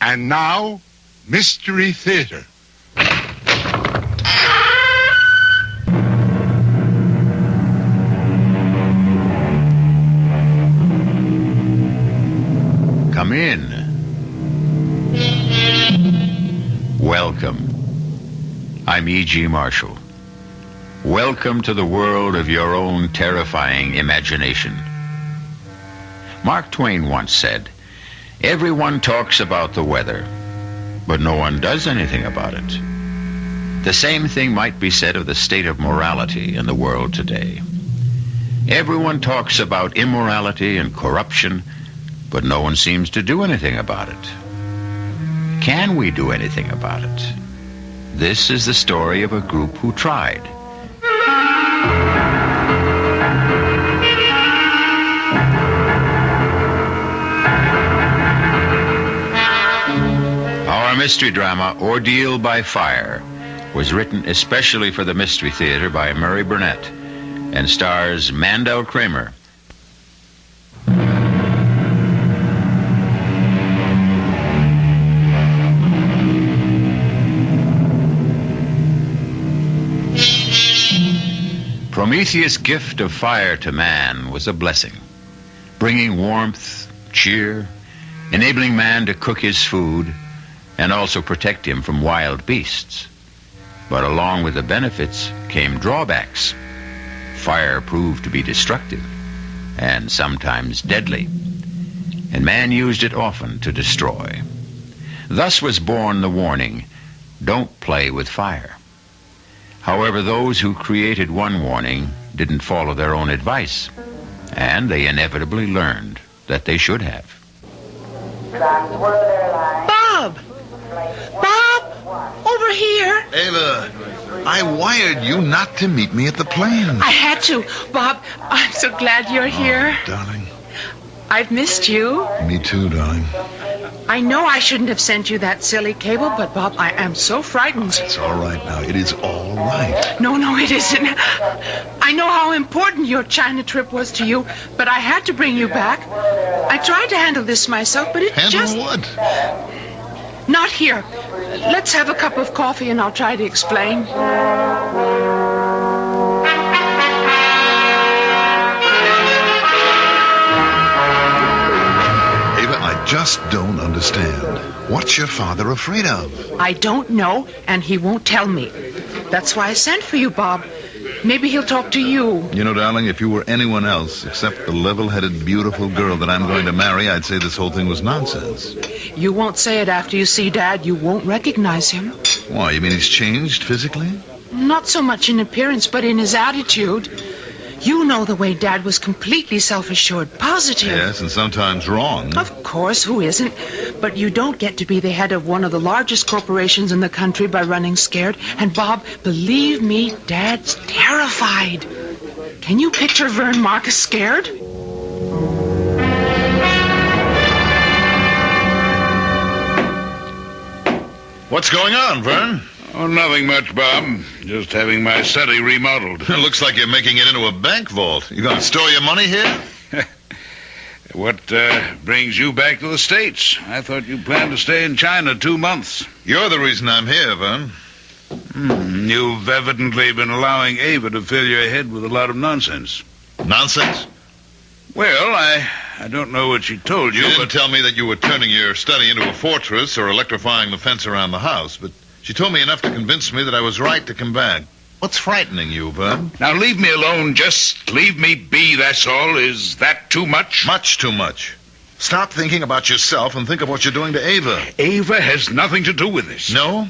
And now, Mystery Theater. Come in. Welcome. I'm E.G. Marshall. Welcome to the world of your own terrifying imagination. Mark Twain once said, "Everyone talks about the weather, but no one does anything about it." The same thing might be said of the state of morality in the world today. Everyone talks about immorality and corruption, but no one seems to do anything about it. Can we do anything about it? This is the story of a group who tried. Our mystery drama, Ordeal by Fire, was written especially for the Mystery Theater by Murray Burnett and stars Mandel Kramer. Prometheus' gift of fire to man was a blessing, bringing warmth, cheer, enabling man to cook his food, and also protect him from wild beasts. But along with the benefits came drawbacks. Fire proved to be destructive and sometimes deadly, and man used it often to destroy. Thus was born the warning, "Don't play with fire." However, those who created one warning didn't follow their own advice, and they inevitably learned that they should have. Bob! Bob! Over here! Ava, I wired you not to meet me at the plane. I had to. Bob, I'm so glad you're here. Darling. I've missed you. Me too, darling. I know I shouldn't have sent you that silly cable, but Bob, I am so frightened. It's all right now. It is all right. No, it isn't. I know how important your China trip was to you, but I had to bring you back. I tried to handle this myself, but it Handle what? Not here. Let's have a cup of coffee and I'll try to explain. I just don't understand. What's your father afraid of? I don't know, and he won't tell me. That's why I sent for you, Bob. Maybe he'll talk to you. You know, darling, if you were anyone else except the level-headed, beautiful girl that I'm going to marry, I'd say this whole thing was nonsense. You won't say it after you see Dad. You won't recognize him. Why, you mean he's changed physically? Not so much in appearance, but in his attitude. You know the way Dad was completely self-assured, positive. Yes, and sometimes wrong. Of course, who isn't? But you don't get to be the head of one of the largest corporations in the country by running scared. And Bob, believe me, Dad's terrified. Can you picture Vern Marcus scared? What's going on, Vern? Oh, nothing much, Bob. Just having my study remodeled. It looks like you're making it into a bank vault. You going to store your money here? What brings you back to the States? I thought you planned to stay in China 2 months. You're the reason I'm here, Vern. You've evidently been allowing Ava to fill your head with a lot of nonsense. Nonsense? Well, I don't know what she told you, She didn't but... tell me that you were turning your study into a fortress or electrifying the fence around the house, but she told me enough to convince me that I was right to come back. What's frightening you, Vern? Now, leave me alone. Just leave me be, that's all. Is that too much? Much too much. Stop thinking about yourself and think of what you're doing to Ava. Ava has nothing to do with this. No?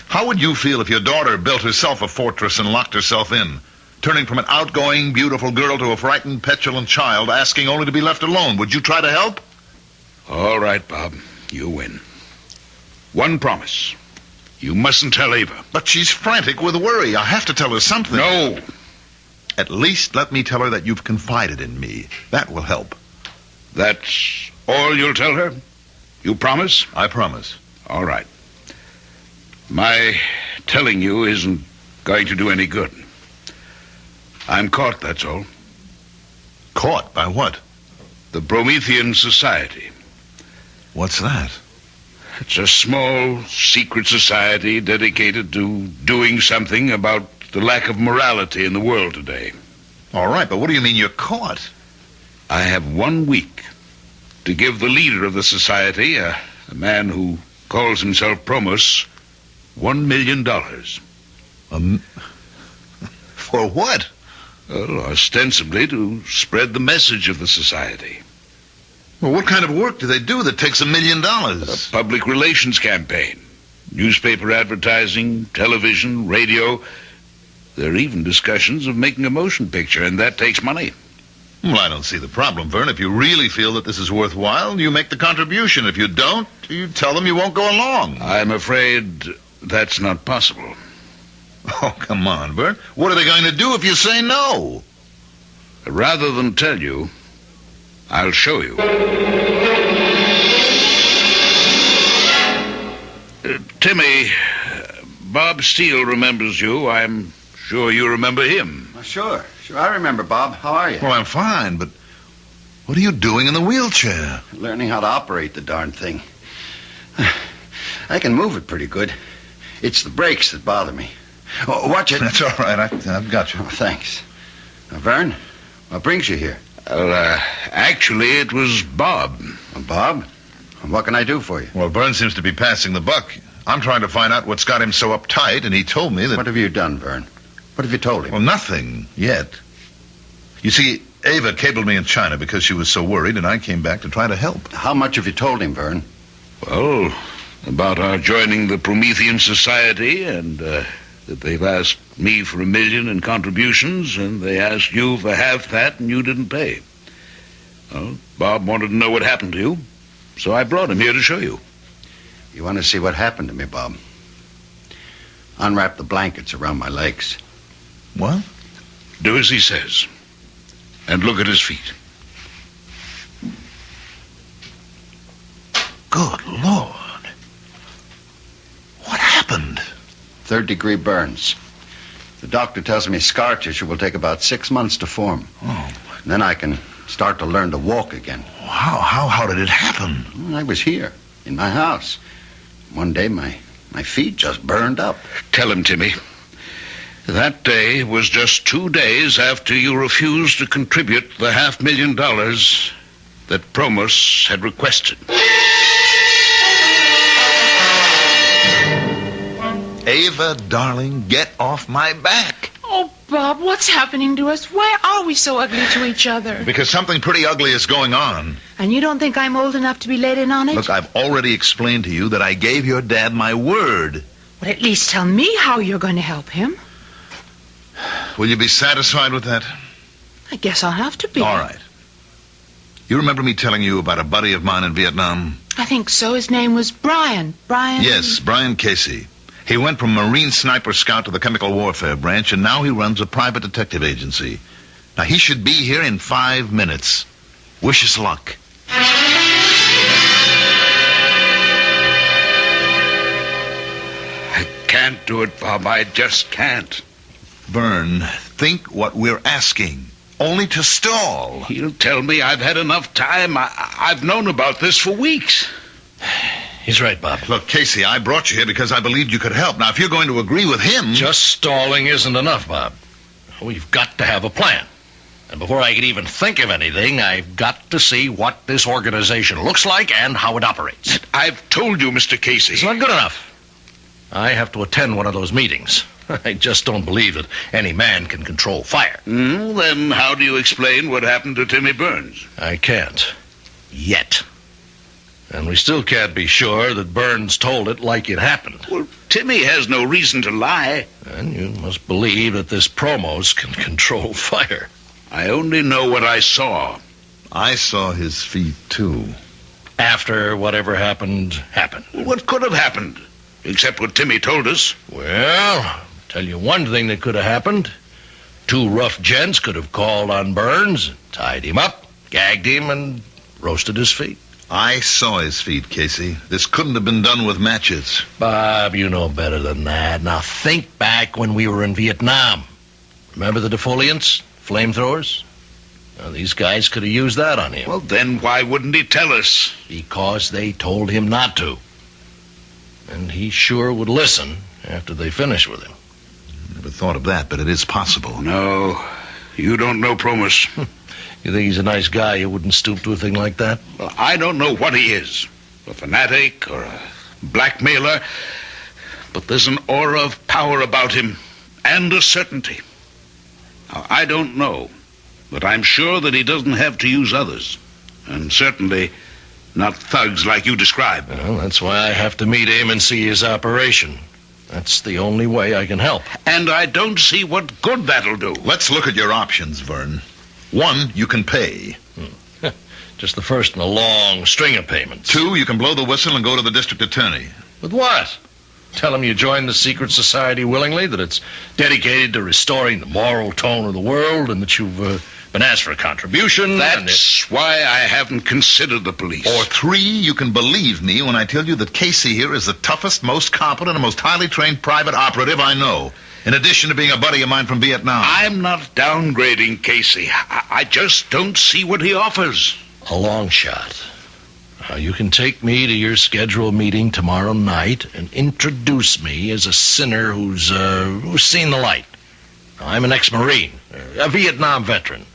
How would you feel if your daughter built herself a fortress and locked herself in, turning from an outgoing, beautiful girl to a frightened, petulant child, asking only to be left alone? Would you try to help? All right, Bob. You win. One promise. You mustn't tell Ava. But she's frantic with worry. I have to tell her something. No. At least let me tell her that you've confided in me. That will help. That's all you'll tell her? You promise? I promise. All right. My telling you isn't going to do any good. I'm caught, that's all. Caught? By what? The Promethean Society. What's that? It's a small, secret society dedicated to doing something about the lack of morality in the world today. All right, but what do you mean you're caught? I have 1 week to give the leader of the society, a man who calls himself Promos, $1 million. For what? Well, ostensibly to spread the message of the society. Well, what kind of work do they do that takes $1 million? A public relations campaign. Newspaper advertising, television, radio. There are even discussions of making a motion picture, and that takes money. Well, I don't see the problem, Vern. If you really feel that this is worthwhile, you make the contribution. If you don't, you tell them you won't go along. I'm afraid that's not possible. Oh, come on, Vern. What are they going to do if you say no? Rather than tell you, I'll show you. Timmy, Bob Steele remembers you. I'm sure you remember him. Sure. I remember, Bob. How are you? Well, I'm fine, but what are you doing in the wheelchair? Learning how to operate the darn thing. I can move it pretty good. It's the brakes that bother me. Oh, watch it. That's all right. I've got you. Oh, thanks. Now, Vern, what brings you here? Well, actually, it was Bob. Bob? What can I do for you? Well, Vern seems to be passing the buck. I'm trying to find out what's got him so uptight, and he told me that... What have you done, Vern? What have you told him? Well, nothing yet. You see, Ava cabled me in China because she was so worried, and I came back to try to help. How much have you told him, Vern? Well, about our joining the Promethean Society, and that they've asked me for $1 million in contributions, and they asked you for half that, and you didn't pay. Well, Bob wanted to know what happened to you, so I brought him here to show you. You want to see what happened to me, Bob? Unwrap the blankets around my legs. What? Do as he says. And look at his feet. Good Lord. What happened? 3rd-degree burns. The doctor tells me scar tissue will take about 6 months to form. Oh. And then I can start to learn to walk again. How did it happen? I was here, in my house. One day, my feet just burned up. Tell him, Timmy. That day was just 2 days after you refused to contribute the $500,000 that Promos had requested. Ava, darling, get off my back. Oh, Bob, what's happening to us? Why are we so ugly to each other? Because something pretty ugly is going on. And you don't think I'm old enough to be let in on it? Look, I've already explained to you that I gave your dad my word. Well, at least tell me how you're going to help him. Will you be satisfied with that? I guess I'll have to be. All right. You remember me telling you about a buddy of mine in Vietnam? I think so. His name was Brian. Brian? Yes, Brian Casey. He went from Marine Sniper Scout to the Chemical Warfare Branch, and now he runs a private detective agency. Now, he should be here in 5 minutes. Wish us luck. I can't do it, Bob. I just can't. Vern, think what we're asking. Only to stall. He'll tell me I've had enough time. I've known about this for weeks. He's right, Bob. Look, Casey, I brought you here because I believed you could help. Now, if you're going to agree with him... Just stalling isn't enough, Bob. We've got to have a plan. And before I can even think of anything, I've got to see what this organization looks like and how it operates. I've told you, Mr. Casey. It's not good enough. I have to attend one of those meetings. I just don't believe that any man can control fire. Then how do you explain what happened to Timmy Burns? I can't. Yet. And we still can't be sure that Burns told it like it happened. Well, Timmy has no reason to lie. And you must believe that this Promos can control fire. I only know what I saw. I saw his feet, too. After whatever happened, happened. What could have happened? Except what Timmy told us. Well, I'll tell you one thing that could have happened. 2 rough gents could have called on Burns, tied him up, gagged him, and roasted his feet. I saw his feet, Casey. This couldn't have been done with matches. Bob, you know better than that. Now think back when we were in Vietnam. Remember the defoliants? Flamethrowers? Now, these guys could have used that on him. Well, then why wouldn't he tell us? Because they told him not to. And he sure would listen after they finish with him. Never thought of that, but it is possible. No, you don't know Promus. You think he's a nice guy? You wouldn't stoop to a thing like that? Well, I don't know what he is. A fanatic or a blackmailer. But there's an aura of power about him and a certainty. Now, I don't know, but I'm sure that he doesn't have to use others. And certainly not thugs like you describe. Well, that's why I have to meet him and see his operation. That's the only way I can help. And I don't see what good that'll do. Let's look at your options, Vern. One, you can pay. Just the first in a long string of payments. Two, you can blow the whistle and go to the district attorney. With what? Tell him you joined the secret society willingly, that it's dedicated to restoring the moral tone of the world, and that you've been asked for a contribution. That's why I haven't considered the police. Or three, you can believe me when I tell you that Casey here is the toughest, most competent, and most highly trained private operative I know, in addition to being a buddy of mine from Vietnam. I'm not downgrading Casey. I just don't see what he offers. A long shot. You can take me to your scheduled meeting tomorrow night and introduce me as a sinner who's seen the light. I'm an ex-Marine, a Vietnam veteran.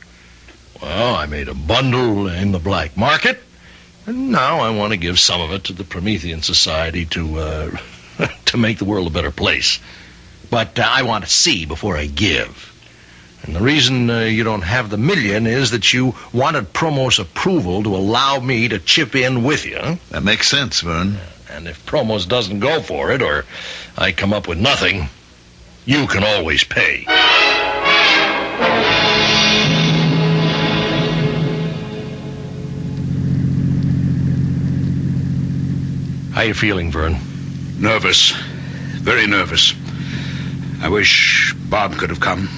Well, I made a bundle in the black market, and now I want to give some of it to the Promethean Society to to make the world a better place. But I want to see before I give. And the reason you don't have the $1 million is that you wanted Promo's approval to allow me to chip in with you. Huh? That makes sense, Vern. And if Promos doesn't go for it, or I come up with nothing, you can always pay. How you feeling, Vern? Nervous. Very nervous. I wish Bob could have come.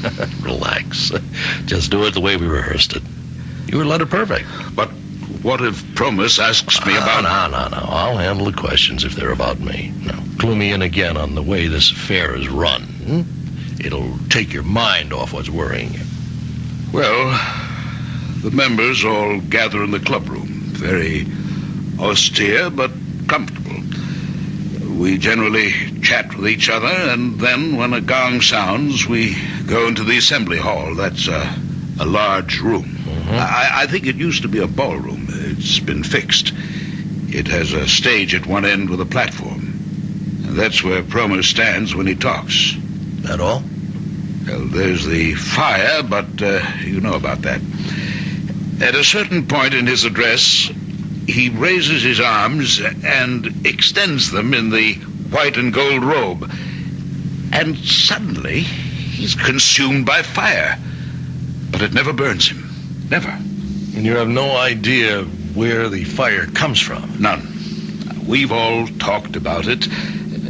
Relax. Just do it the way we rehearsed it. You were letter perfect. But what if Promus asks me about... No. I'll handle the questions if they're about me. Now, clue me in again on the way this affair is run. It'll take your mind off what's worrying you. Well, the members all gather in the club room. Very austere, but comfortable. We generally chat with each other, and then when a gong sounds, we go into the assembly hall. That's a large room. Mm-hmm. I think it used to be a ballroom. It's been fixed. It has a stage at one end with a platform. And that's where Promer stands when he talks. That all? Well, there's the fire, but you know about that. At a certain point in his address, he raises his arms and extends them in the white and gold robe. And suddenly, he's consumed by fire. But it never burns him. Never. And you have no idea where the fire comes from? None. We've all talked about it.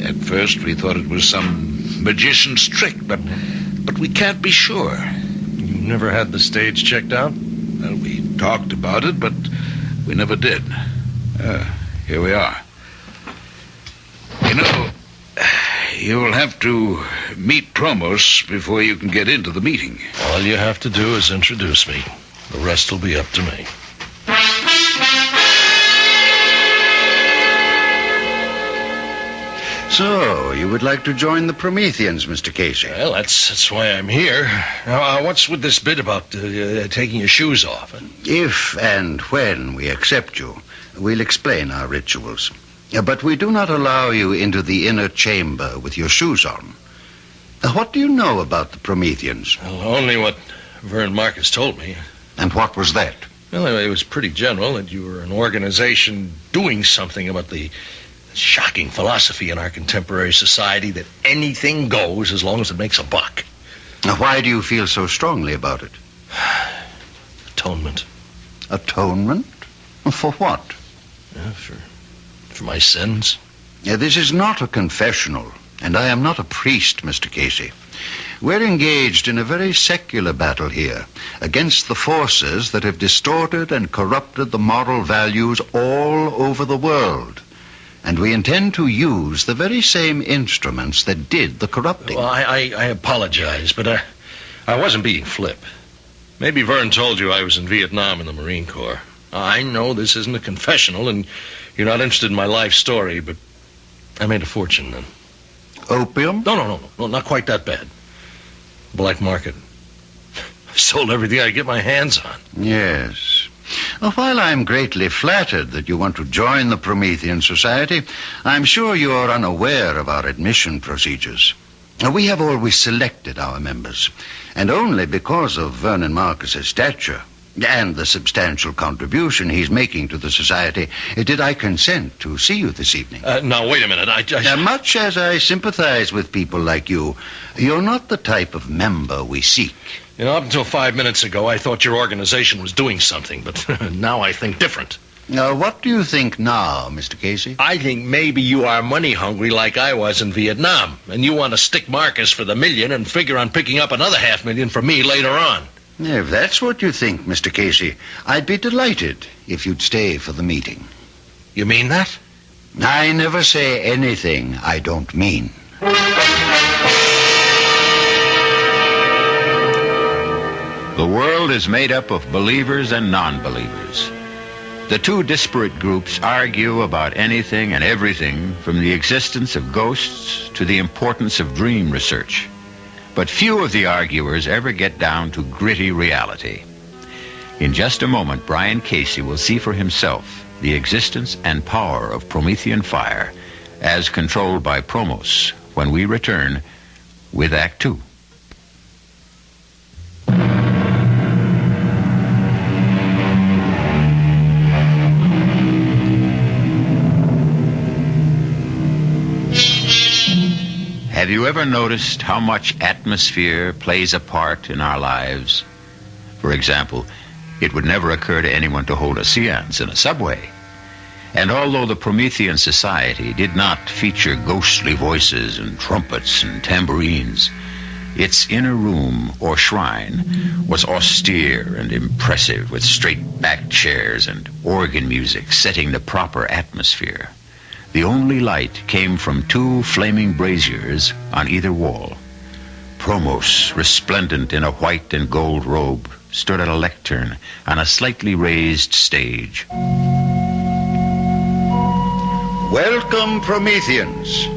At first, we thought it was some magician's trick, but we can't be sure. You never had the stage checked out? Well, we talked about it, but we never did. Here we are. You know, you'll have to meet Promos before you can get into the meeting. All you have to do is introduce me. The rest will be up to me. So, you would like to join the Prometheans, Mr. Casey? Well, that's why I'm here. Now, what's with this bit about taking your shoes off? If and when we accept you, we'll explain our rituals. But we do not allow you into the inner chamber with your shoes on. What do you know about the Prometheans? Well, only what Vern Marcus told me. And what was that? Well, it was pretty general that you were an organization doing something about the shocking philosophy in our contemporary society that anything goes as long as it makes a buck. Now, why do you feel so strongly about it? Atonement. Atonement? For what? Yeah, for my sins. This is not a confessional, and I am not a priest, Mr. Casey. We're engaged in a very secular battle here against the forces that have distorted and corrupted the moral values all over the world. And we intend to use the very same instruments that did the corrupting. Well, I apologize, but I wasn't being flip. Maybe Vern told you I was in Vietnam in the Marine Corps. I know this isn't a confessional, and you're not interested in my life story, but I made a fortune then. Opium? No, not quite that bad. Black market. I sold everything I could get my hands on. Yes. Well, while I'm greatly flattered that you want to join the Promethean Society, I'm sure you are unaware of our admission procedures. We have always selected our members, and only because of Vernon Marcus's stature and the substantial contribution he's making to the society did I consent to see you this evening. Now, wait a minute. Much as I sympathize with people like you, you're not the type of member we seek. You know, up until 5 minutes ago, I thought your organization was doing something, but now I think different. What do you think now, Mr. Casey? I think maybe you are money hungry like I was in Vietnam, and you want to stick Marcus for the $1 million and figure on picking up another $500,000 for me later on. If that's what you think, Mr. Casey, I'd be delighted if you'd stay for the meeting. You mean that? I never say anything I don't mean. The world is made up of believers and non-believers. The two disparate groups argue about anything and everything, from the existence of ghosts to the importance of dream research. But few of the arguers ever get down to gritty reality. In just a moment, Brian Casey will see for himself the existence and power of Promethean fire as controlled by Promos when we return with Act 2. Have you ever noticed how much atmosphere plays a part in our lives? For example, it would never occur to anyone to hold a seance in a subway. And although the Promethean Society did not feature ghostly voices and trumpets and tambourines, its inner room or shrine was austere and impressive, with straight-backed chairs and organ music setting the proper atmosphere. The only light came from two flaming braziers on either wall. Promos, resplendent in a white and gold robe, stood at a lectern on a slightly raised stage. Welcome, Prometheans.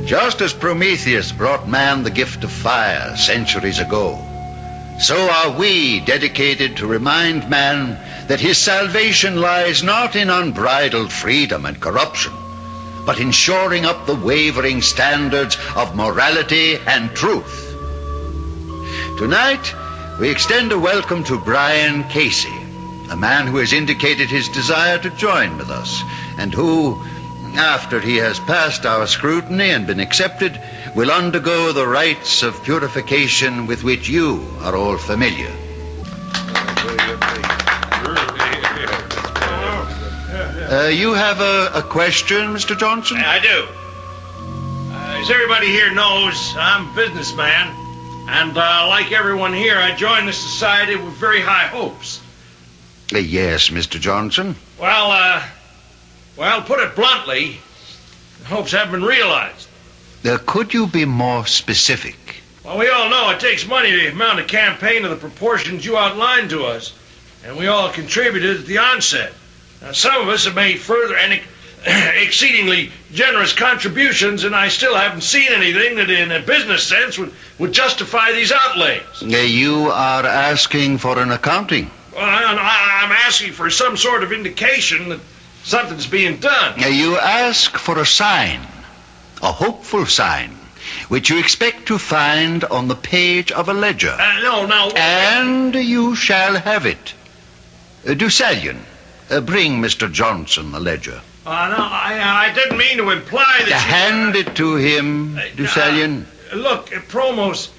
Just as Prometheus brought man the gift of fire centuries ago, so are we dedicated to remind man that his salvation lies not in unbridled freedom and corruption, but in shoring up the wavering standards of morality and truth. Tonight, we extend a welcome to Brian Casey, a man who has indicated his desire to join with us, and who, after he has passed our scrutiny and been accepted, will undergo the rites of purification with which you are all familiar. You have a question, Mr. Johnson? I do. As everybody here knows, I'm a businessman, and like everyone here, I joined the society with very high hopes. Yes, Mr. Johnson. Well, put it bluntly, the hopes haven't been realized. Could you be more specific? Well, we all know it takes money to mount a campaign of the proportions you outlined to us, and we all contributed at the onset. Now, some of us have made further and exceedingly generous contributions, and I still haven't seen anything that in a business sense would justify these outlays. You are asking for an accounting? Well, I'm asking for some sort of indication that something's being done. You ask for a sign, a hopeful sign, which you expect to find on the page of a ledger. No. And you shall have it. Deucalion, bring Mr. Johnson the ledger. No, I didn't mean to imply that Hand it to him, Deucalion. Look, Promos,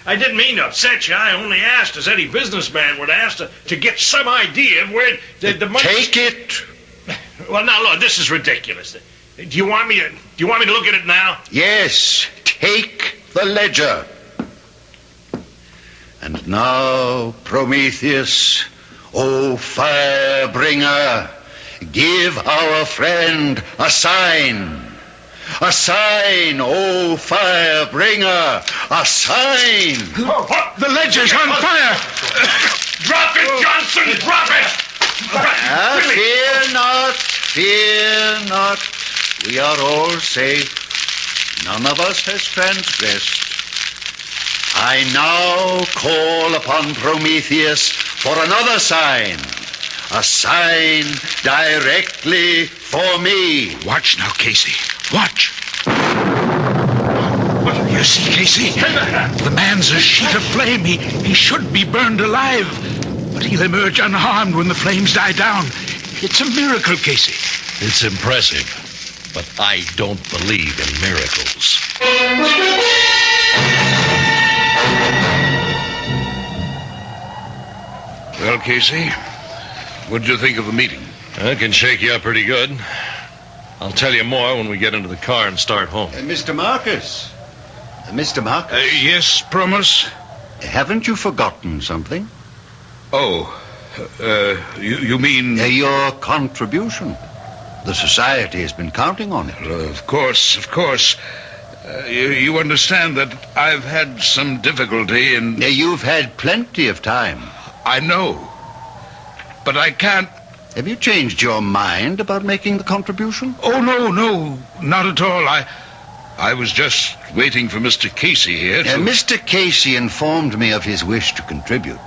I didn't mean to upset you. I only asked, as any businessman would ask, to get some idea of where the money... Take it. Well, now, look, this is ridiculous. Do you want me to look at it now? Yes, take the ledger. And now, Prometheus, O fire-bringer, give our friend a sign. A sign, O fire-bringer, a sign. The ledger's on fire. Drop it, Johnson, drop it. Fear not, fear not. We are all safe. None of us has transgressed. I now call upon Prometheus for another sign. A sign directly for me. Watch now, Casey. Watch. You see, Casey? The man's a sheet of flame. He should be burned alive. But he'll emerge unharmed when the flames die down. It's a miracle, Casey. It's impressive, but I don't believe in miracles. Well, Casey, what'd you think of the meeting? I can shake you up pretty good. I'll tell you more when we get into the car and start home. Mr. Marcus. Mr. Marcus. Yes, Promos? Haven't you forgotten something? Oh, you mean... Your contribution. The society has been counting on it. Of course. You understand that I've had some difficulty in... You've had plenty of time. I know. But I can't... Have you changed your mind about making the contribution? Oh, no, not at all. I was just waiting for Mr. Casey here to... Mr. Casey informed me of his wish to contribute.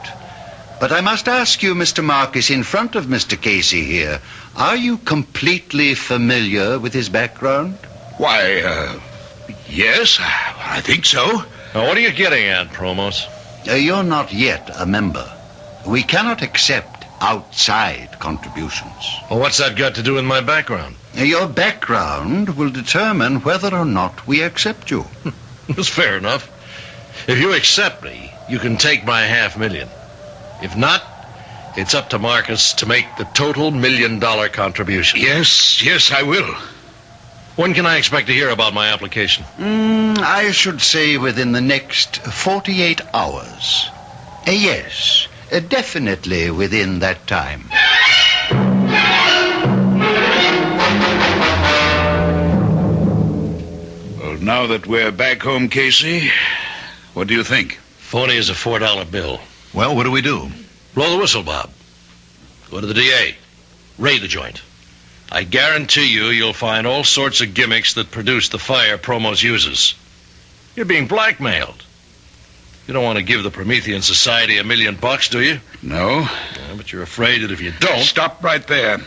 But I must ask you, Mr. Marcus, in front of Mr. Casey here, are you completely familiar with his background? Why, yes, I think so. Now, what are you getting at, Promos? You're not yet a member. We cannot accept outside contributions. Well, what's that got to do with my background? Your background will determine whether or not we accept you. That's fair enough. If you accept me, you can take my $500,000. If not, it's up to Marcus to make the total $1 million contribution. Yes, I will. When can I expect to hear about my application? I should say within the next 48 hours. Yes, definitely within that time. Well, now that we're back home, Casey, what do you think? Phony is a $4 bill. Well, what do we do? Blow the whistle, Bob. Go to the DA. Raid the joint. I guarantee you'll find all sorts of gimmicks that produce the fire Promos uses. You're being blackmailed. You don't want to give the Promethean Society $1 million, do you? No. Yeah, but you're afraid that if you don't... Stop right there.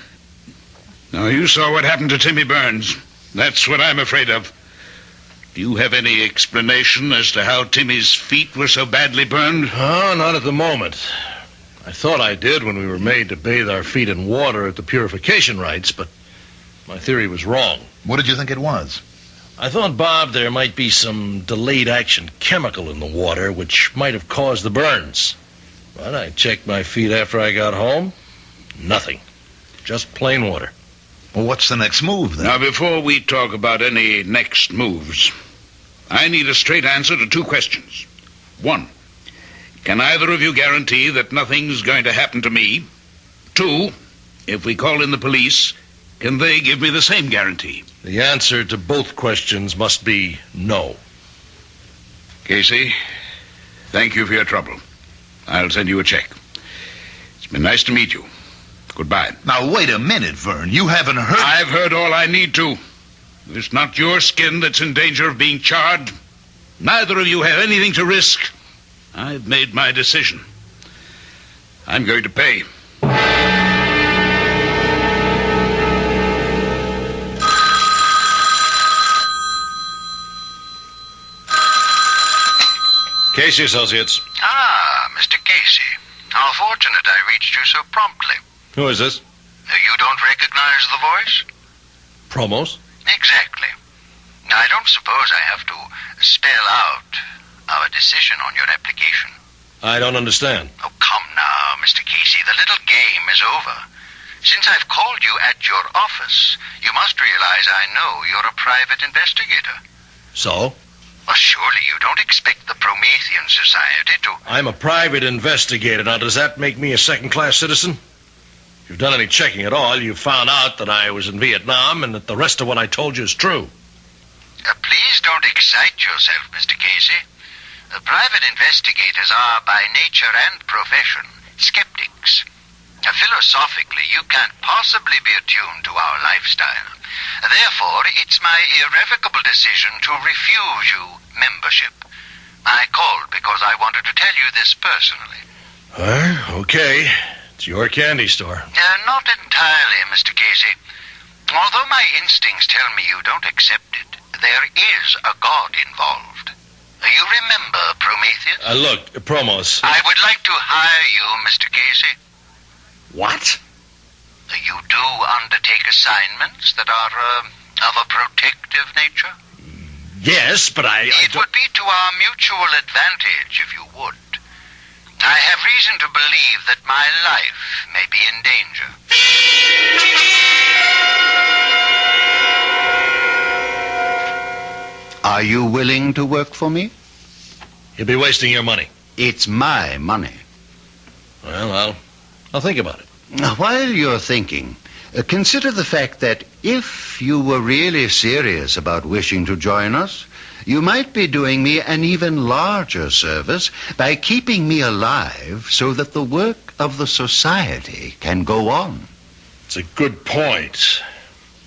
Now, you saw what happened to Timmy Burns. That's what I'm afraid of. Do you have any explanation as to how Timmy's feet were so badly burned? Oh, not at the moment. I thought I did when we were made to bathe our feet in water at the purification rites, but my theory was wrong. What did you think it was? I thought, Bob, there might be some delayed action chemical in the water which might have caused the burns. But I checked my feet after I got home. Nothing. Just plain water. Well, what's the next move, then? Now, before we talk about any next moves, I need a straight answer to two questions. One, can either of you guarantee that nothing's going to happen to me? Two, if we call in the police, can they give me the same guarantee? The answer to both questions must be no. Casey, thank you for your trouble. I'll send you a check. It's been nice to meet you. Goodbye. Now, wait a minute, Vern. You haven't heard... I've heard all I need to. It's not your skin that's in danger of being charred. Neither of you have anything to risk. I've made my decision. I'm going to pay. Casey Associates. Ah, Mr. Casey. How fortunate I reached you so promptly. Who is this? You don't recognize the voice? Promos? Exactly. Now, I don't suppose I have to spell out our decision on your application. I don't understand. Oh, come now, Mr. Casey. The little game is over. Since I've called you at your office, you must realize I know you're a private investigator. So? Well, surely you don't expect the Promethean Society to... I'm a private investigator. Now, does that make me a second-class citizen? If you've done any checking at all, you've found out that I was in Vietnam and that the rest of what I told you is true. Please don't excite yourself, Mr. Casey. Private investigators are, by nature and profession, skeptics. Philosophically, you can't possibly be attuned to our lifestyle. Therefore, it's my irrevocable decision to refuse you membership. I called because I wanted to tell you this personally. Okay. It's your candy store. Not entirely, Mr. Casey. Although my instincts tell me you don't accept it, there is a god involved. You remember Prometheus? Look, Promos. I would like to hire you, Mr. Casey. What? You do undertake assignments that are of a protective nature? Yes, but It would be to our mutual advantage if you would. I have reason to believe that my life may be in danger. Are you willing to work for me? You'll be wasting your money. It's my money. Well, I'll think about it. Now, while you're thinking, consider the fact that if you were really serious about wishing to join us, you might be doing me an even larger service by keeping me alive so that the work of the society can go on. It's a good point.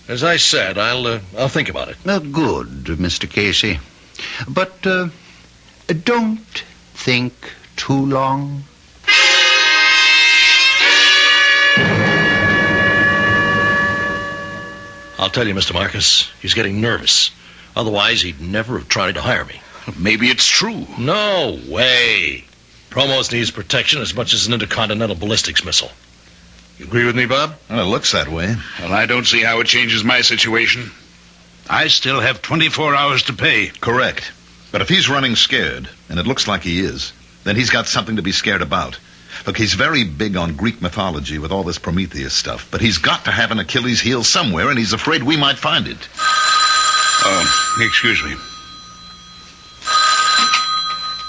As I said, I'll think about it. Good, Mr. Casey. But don't think too long. I'll tell you, Mr. Marcus, he's getting nervous. Otherwise, he'd never have tried to hire me. Maybe it's true. No way. Promos needs protection as much as an intercontinental ballistics missile. You agree with me, Bob? Well, it looks that way. Well, I don't see how it changes my situation. I still have 24 hours to pay. Correct. But if he's running scared, and it looks like he is, then he's got something to be scared about. Look, he's very big on Greek mythology with all this Prometheus stuff, but he's got to have an Achilles heel somewhere, and he's afraid we might find it. Excuse me.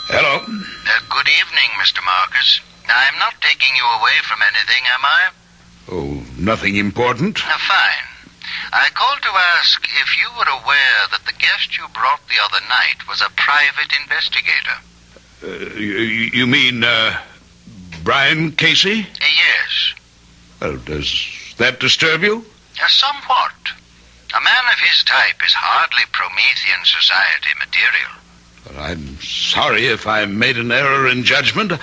Hello? Good evening, Mr. Marcus. I'm not taking you away from anything, am I? Oh, nothing important. Fine. I called to ask if you were aware that the guest you brought the other night was a private investigator. You mean, Brian Casey? Yes. Well, does that disturb you? Somewhat. A man of his type is hardly Promethean society material. Well, I'm sorry if I made an error in judgment. It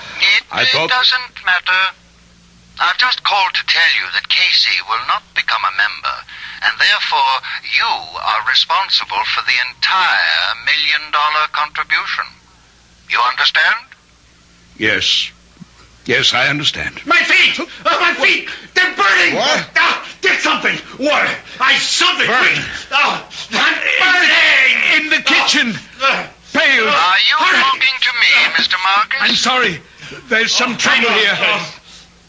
doesn't matter. I've just called to tell you that Casey will not become a member, and therefore you are responsible for the entire $1 million contribution. You understand? Yes. Yes, I understand. My feet! My feet! They're burning! What? Get something! Water! Something! Burning? I'm burning! In the kitchen! Pail! Are you talking to me, Mr. Marcus? I'm sorry. There's some trouble here.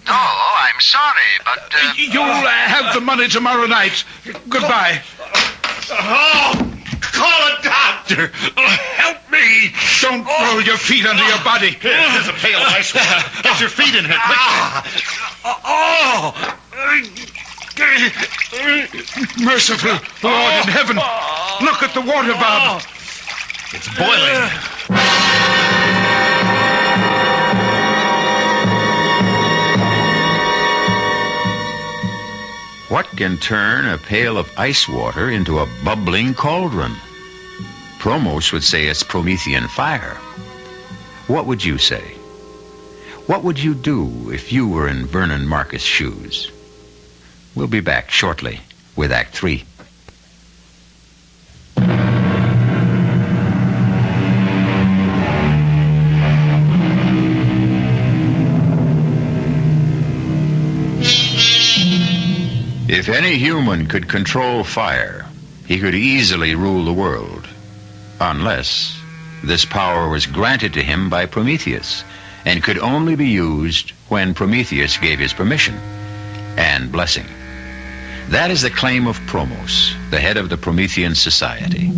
No, I'm sorry, but... You'll have the money tomorrow night. Goodbye. Call a doctor! Help me! Don't roll your feet under your body. Here's a pail of ice water. Get your feet in here, quick. Merciful Lord in heaven. Look at the water, Bob. It's boiling. What can turn a pail of ice water into a bubbling cauldron? Promos would say it's Promethean fire. What would you say? What would you do if you were in Vernon Marcus' shoes? We'll be back shortly with Act 3. If any human could control fire, he could easily rule the world. Unless this power was granted to him by Prometheus and could only be used when Prometheus gave his permission and blessing. That is the claim of Promos, the head of the Promethean Society.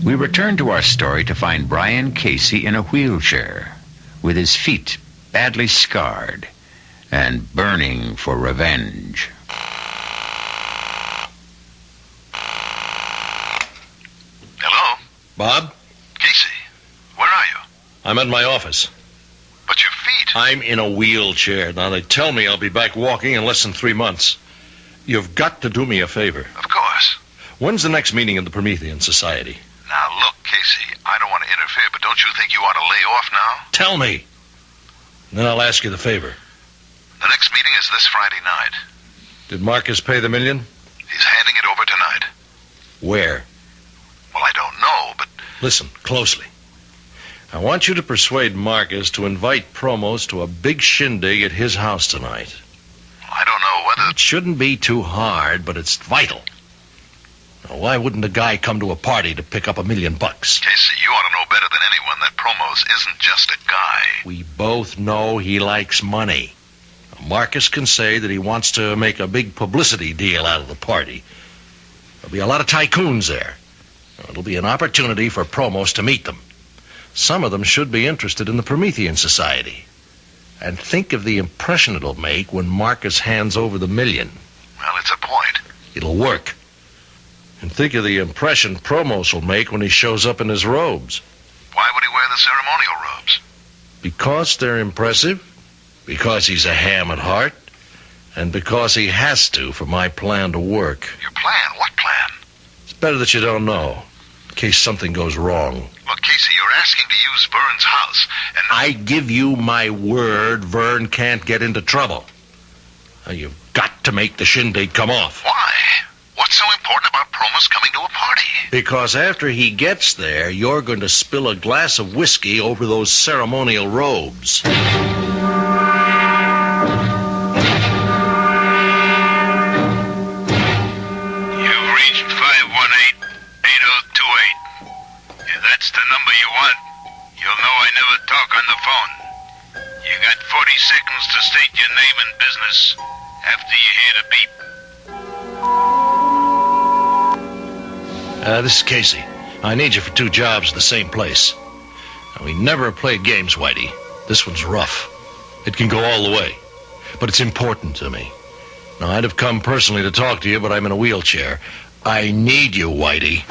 We return to our story to find Brian Casey in a wheelchair with his feet badly scarred and burning for revenge. Hello? Bob, Casey, where are you? I'm at my office. But your feet... I'm in a wheelchair. Now, they tell me I'll be back walking in less than 3 months. You've got to do me a favor. Of course. When's the next meeting of the Promethean Society? Now, look, Casey, I don't want to interfere, but don't you think you ought to lay off now? Tell me. Then I'll ask you the favor. The next meeting is this Friday night. Did Marcus pay the $1 million? He's handing it over tonight. Where? Well, I don't know, but... Listen closely. I want you to persuade Marcus to invite Promos to a big shindig at his house tonight. I don't know whether... It shouldn't be too hard, but it's vital. Now, why wouldn't a guy come to a party to pick up $1 million? Casey, you ought to know better than anyone that Promos isn't just a guy. We both know he likes money. Marcus can say that he wants to make a big publicity deal out of the party. There'll be a lot of tycoons there. It'll be an opportunity for Promos to meet them. Some of them should be interested in the Promethean Society. And think of the impression it'll make when Marcus hands over the $1 million. Well, it's a point. It'll work. And think of the impression Promos will make when he shows up in his robes. Why would he wear the ceremonial robes? Because they're impressive, because he's a ham at heart, and because he has to for my plan to work. Your plan? What plan? It's better that you don't know, in case something goes wrong. Look, Casey, you're asking to use Vern's house, and... I give you my word Vern can't get into trouble. Now, you've got to make the shindig come off. Why? What's so important about Promos coming to a party? Because after he gets there, you're going to spill a glass of whiskey over those ceremonial robes. You've reached 518-8028. If that's the number you want, you'll know I never talk on the phone. You got 40 seconds to state your name and business after you hear the beep. This is Casey. I need you for 2 jobs at the same place. Now, we never played games, Whitey. This one's rough. It can go all the way. But it's important to me. Now, I'd have come personally to talk to you, but I'm in a wheelchair. I need you, Whitey.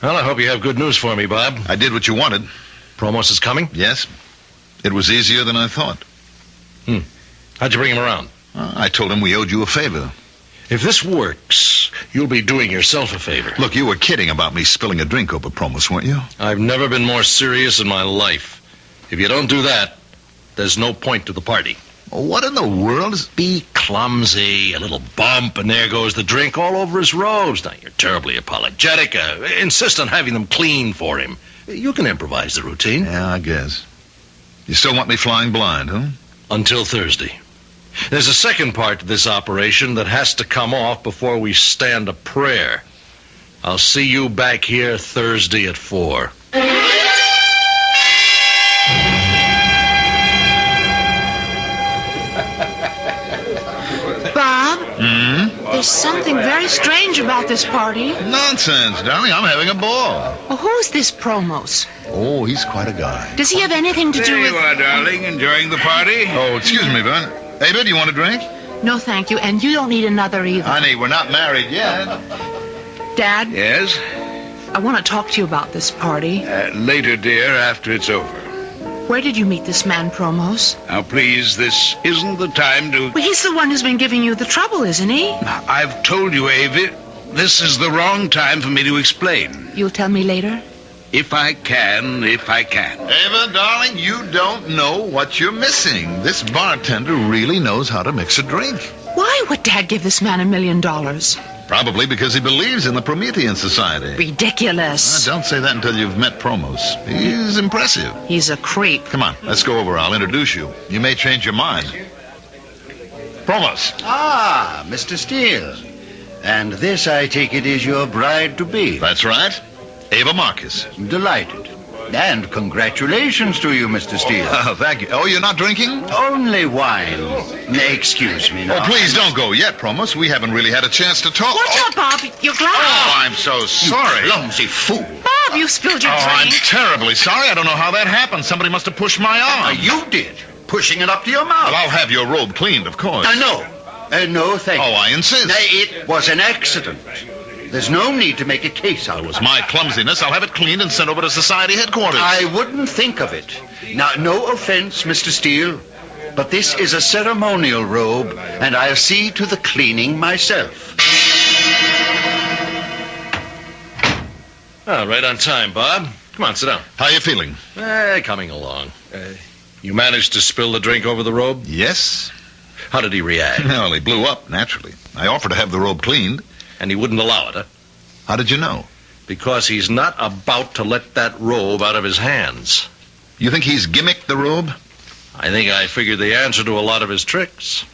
Well, I hope you have good news for me, Bob. I did what you wanted. Promos is coming? Yes. It was easier than I thought. How'd you bring him around? I told him we owed you a favor. If this works, you'll be doing yourself a favor. Look, you were kidding about me spilling a drink over Promos, weren't you? I've never been more serious in my life. If you don't do that, there's no point to the party. What in the world is... Be clumsy, a little bump, and there goes the drink all over his robes. Now, you're terribly apologetic. Insist on having them clean for him. You can improvise the routine. Yeah, I guess. You still want me flying blind, huh? Until Thursday. There's a second part to this operation that has to come off before we stand a prayer. I'll see you back here Thursday at 4. Bob? There's something very strange about this party. Nonsense, darling. I'm having a ball. Well, who's this Promos? Oh, he's quite a guy. Does he have anything to do There with... you are, darling, enjoying the party? Oh, excuse me, Vern. Ava, do you want a drink? No, thank you, and you don't need another either. Honey, we're not married yet. Dad, Yes? I want to talk to you about this party. Later, dear, after it's over. Where did you meet this man, Promos? Now, please, this isn't the time to... Well, he's the one who's been giving you the trouble, isn't he? I've told you, Avi, this is the wrong time for me to explain. You'll tell me later? If I can. Ava, darling, you don't know what you're missing. This bartender really knows how to mix a drink. Why would Dad give this man $1 million? Probably because he believes in the Promethean Society. Ridiculous. Don't say that until you've met Promos. He's impressive. He's a creep. Come on, let's go over. I'll introduce you. You may change your mind. Promos. Ah, Mr. Steele. And this, I take it, is your bride-to-be. That's right. Ava Marcus. Delighted. And congratulations to you, Mr. Steele. Thank you. Oh, you're not drinking? Only wine. Excuse me now. Oh, please don't go yet, Promos. We haven't really had a chance to talk. Watch out, Bob. Your glass. Oh, I'm so sorry. Clumsy fool. Bob, you spilled your Oh, I'm drink. terribly sorry. I don't know how that happened. Somebody must have pushed my arm. You did. Pushing it up to your mouth. Well, I'll have your robe cleaned, of course. No. No, thank you. Oh, I insist. It was an accident. There's no need to make a case out of it. It was my clumsiness. I'll have it cleaned and sent over to Society headquarters. I wouldn't think of it. Now, no offense, Mr. Steele, but this is a ceremonial robe, and I'll see to the cleaning myself. Oh, right on time, Bob. Come on, sit down. How you feeling? Coming along. You managed to spill the drink over the robe? Yes. How did he react? Well, he blew up, naturally. I offered to have the robe cleaned. And he wouldn't allow it, huh? How did you know? Because he's not about to let that robe out of his hands. You think he's gimmicked the robe? I think I figured the answer to a lot of his tricks.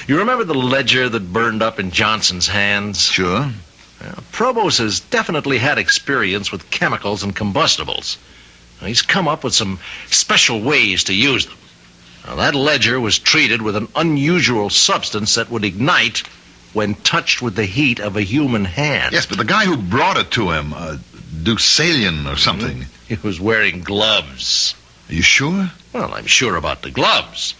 You remember the ledger that burned up in Johnson's hands? Sure. Well, Probos has definitely had experience with chemicals and combustibles. He's come up with some special ways to use them. Now, that ledger was treated with an unusual substance that would ignite when touched with the heat of a human hand. Yes, but the guy who brought it to him, Deucalion or something. He was wearing gloves. Are you sure? Well, I'm sure about the gloves.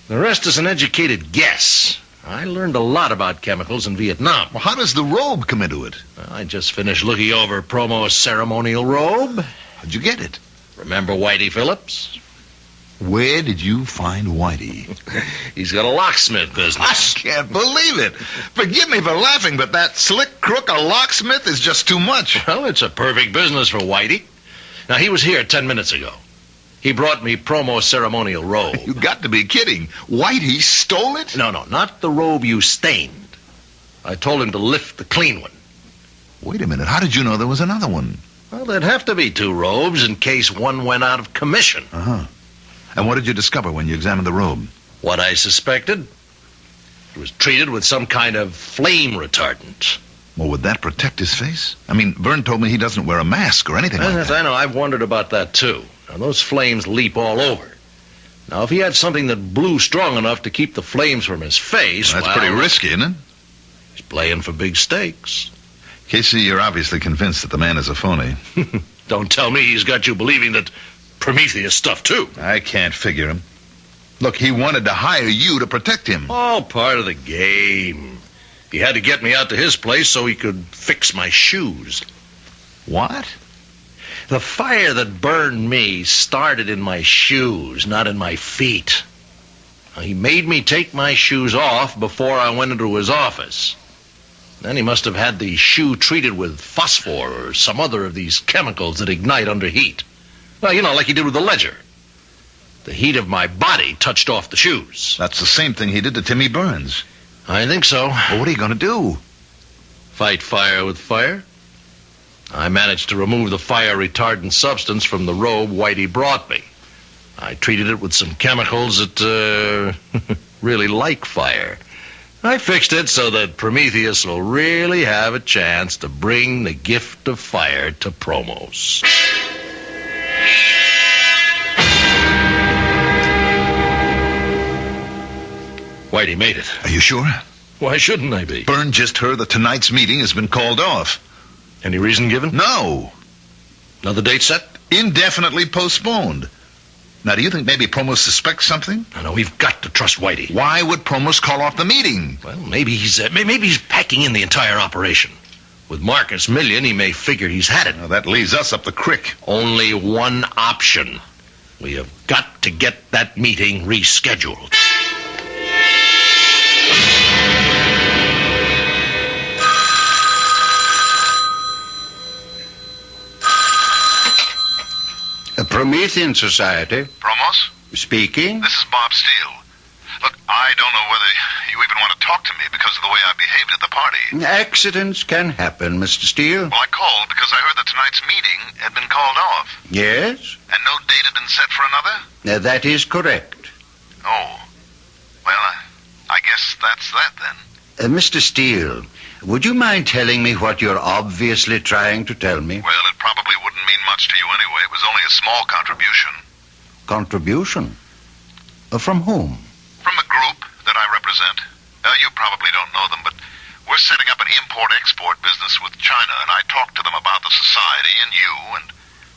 The rest is an educated guess. I learned a lot about chemicals in Vietnam. Well, how does the robe come into it? Well, I just finished looking over Promo's ceremonial robe. How'd you get it? Remember Whitey Phillips? Where did you find Whitey? He's got a locksmith business. I can't believe it. Forgive me for laughing, but that slick crook, a locksmith, is just too much. Well, it's a perfect business for Whitey. Now, he was here 10 minutes ago. He brought me Promo's ceremonial robe. You got to be kidding. Whitey stole it? No, not the robe you stained. I told him to lift the clean one. Wait a minute. How did you know there was another one? Well, there'd have to be two robes in case one went out of commission. Uh-huh. And what did you discover when you examined the robe? What I suspected. It was treated with some kind of flame retardant. Well, would that protect his face? I mean, Vern told me he doesn't wear a mask or anything like that. I know. I've wondered about that, too. Now, those flames leap all over. Now, if he had something that blew strong enough to keep the flames from his face... Well, that's pretty risky, isn't it? He's playing for big stakes. Casey, you're obviously convinced that the man is a phony. Don't tell me he's got you believing that Prometheus stuff, too. I can't figure him. Look, he wanted to hire you to protect him. All part of the game. He had to get me out to his place so he could fix my shoes. What? The fire that burned me started in my shoes, not in my feet. Now, he made me take my shoes off before I went into his office. Then he must have had the shoe treated with phosphor or some other of these chemicals that ignite under heat. Well, you know, like he did with the ledger. The heat of my body touched off the shoes. That's the same thing he did to Timmy Burns. I think so. Well, what are you going to do? Fight fire with fire. I managed to remove the fire retardant substance from the robe Whitey brought me. I treated it with some chemicals that really like fire. I fixed it so that Prometheus will really have a chance to bring the gift of fire to Promos. Whitey made it. Are you sure? Why shouldn't I be? Byrne just heard that tonight's meeting has been called off. Any reason given? No. Another date set? Indefinitely postponed. Now, do you think maybe Promos suspects something? No, we've got to trust Whitey. Why would Promos call off the meeting? Well, maybe he's packing in the entire operation. With Marcus Million, he may figure he's had it. Now, that leaves us up the creek. Only one option. We have got to get that meeting rescheduled. A Promethean Society. Promos? Speaking. This is Bob Steele. Look, I don't know whether you even want to talk to me because of the way I behaved at the party. Accidents can happen, Mr. Steele. Well, I called because I heard that tonight's meeting had been called off. Yes? And no date had been set for another? That is correct. Oh. Well, I guess that's that then. Mr. Steele, would you mind telling me what you're obviously trying to tell me? Well, it probably wouldn't mean much to you anyway. It was only a small contribution. Contribution? From whom? From the group that I represent. You probably don't know them, but we're setting up an import-export business with China, and I talked to them about the society and you, and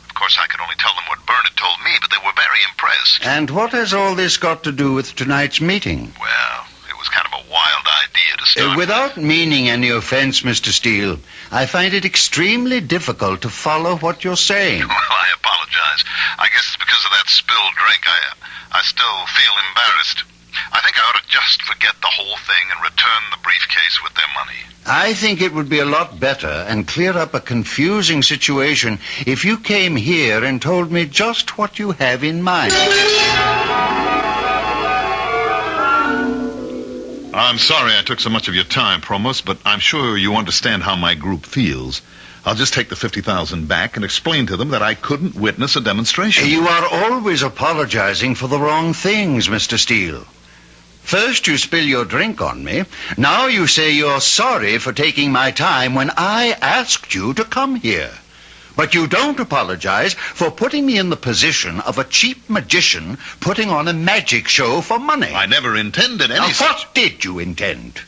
of course I could only tell them what Byrne had told me, but they were very impressed. And what has all this got to do with tonight's meeting? Well, it was kind of a wild idea to start. Without meaning any offense, Mr. Steele, I find it extremely difficult to follow what you're saying. Well, I apologize. I guess it's because of that spilled drink. I still feel embarrassed. I think I ought to just forget the whole thing and return the briefcase with their money. I think it would be a lot better and clear up a confusing situation if you came here and told me just what you have in mind. I'm sorry I took so much of your time, Promos, but I'm sure you understand how my group feels. I'll just take the $50,000 back and explain to them that I couldn't witness a demonstration. You are always apologizing for the wrong things, Mr. Steele. First you spill your drink on me. Now you say you're sorry for taking my time when I asked you to come here. But you don't apologize for putting me in the position of a cheap magician putting on a magic show for money. I never intended any... Now, what did you intend?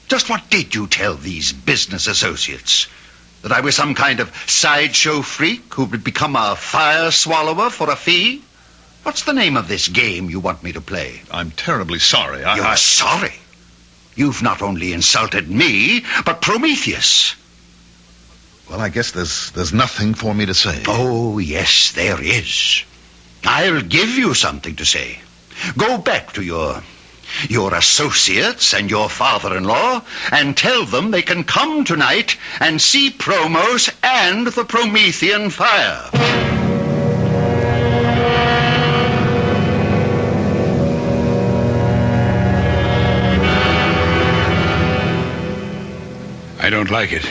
Just what did you tell these business associates? That I was some kind of sideshow freak who would become a fire swallower for a fee? What's the name of this game you want me to play? I'm terribly sorry. You're sorry? You've not only insulted me, but Prometheus. Well, I guess there's nothing for me to say. Oh, yes, there is. I'll give you something to say. Go back to your associates and your father-in-law and tell them they can come tonight and see Promos and the Promethean fire. I don't like it.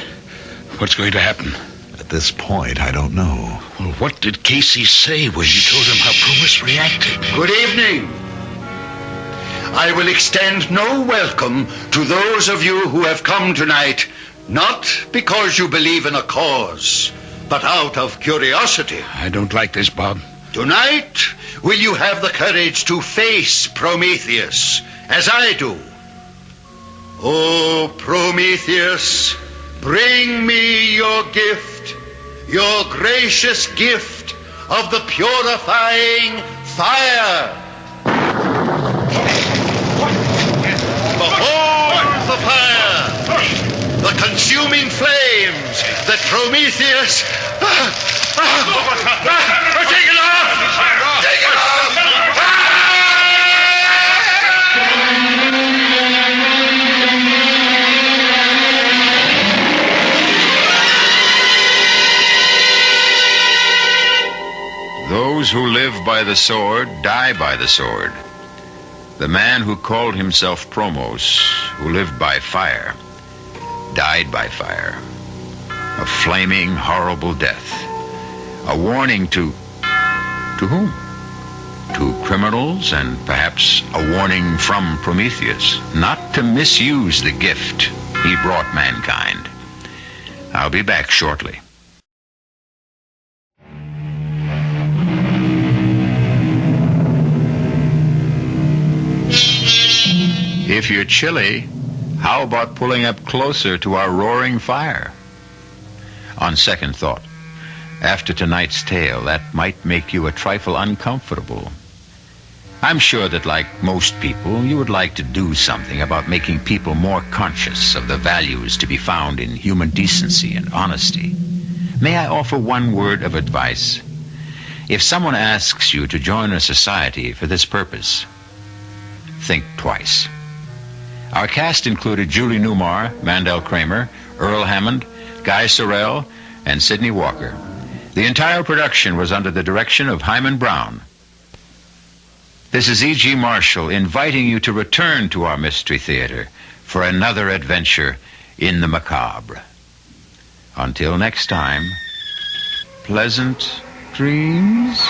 What's going to happen? At this point, I don't know. Well, what did Casey say when you told him how Promos reacted? Good evening. I will extend no welcome to those of you who have come tonight, not because you believe in a cause, but out of curiosity. I don't like this, Bob. Tonight, will you have the courage to face Prometheus, as I do? Oh, Prometheus, bring me your gift, your gracious gift of the purifying fire. Behold the fire, the consuming flames that Prometheus... Take it off! Take it off! Those who live by the sword die by the sword. The man who called himself Promos, who lived by fire, died by fire. A flaming, horrible death. A warning to whom? To criminals, and perhaps a warning from Prometheus, not to misuse the gift he brought mankind. I'll be back shortly. If you're chilly, how about pulling up closer to our roaring fire? On second thought, after tonight's tale, that might make you a trifle uncomfortable. I'm sure that, like most people, you would like to do something about making people more conscious of the values to be found in human decency and honesty. May I offer one word of advice? If someone asks you to join a society for this purpose, think twice. Our cast included Julie Newmar, Mandel Kramer, Earl Hammond, Guy Sorrell, and Sidney Walker. The entire production was under the direction of Hyman Brown. This is E.G. Marshall inviting you to return to our Mystery Theater for another adventure in the macabre. Until next time, pleasant dreams.